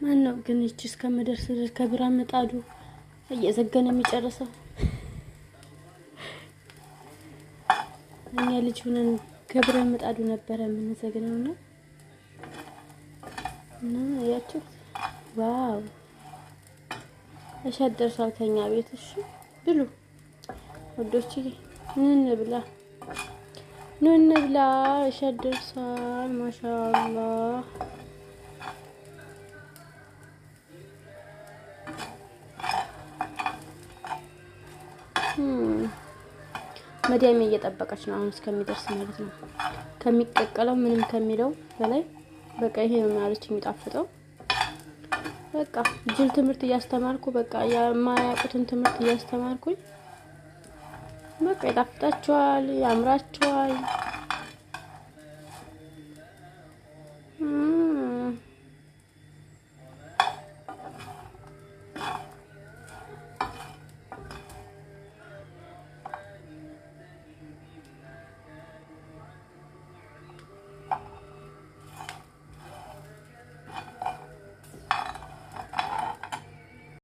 ማነው ግን እቺ እስከምደርስ ከብርሃን ምጣዱ እየዘገነ የሚጨርሰው? እኛ ልጅ ሆነን ከብርሃን ምጣዱ ነበረ የምንዘግነውና እና ያችሁት ዋው እሸት ደርሷል ከኛ ቤት። እሺ ብሉ ወዶቼ፣ ኑ እንብላ እሸት ደርሷል። ማሻአላህ መዲያም እየጠበቀች ነው አሁን እስከሚደርስ ማለት ነው። ከሚቀቀለው ምንም ከሚለው በላይ በቃ ይሄ ነው ማለት የሚጣፍጠው። በቃ ጅል ትምህርት እያስተማርኩ በቃ የማያውቁትን ትምህርት እያስተማርኩኝ በቃ ይጣፍጣቸዋል፣ ያምራቸዋል።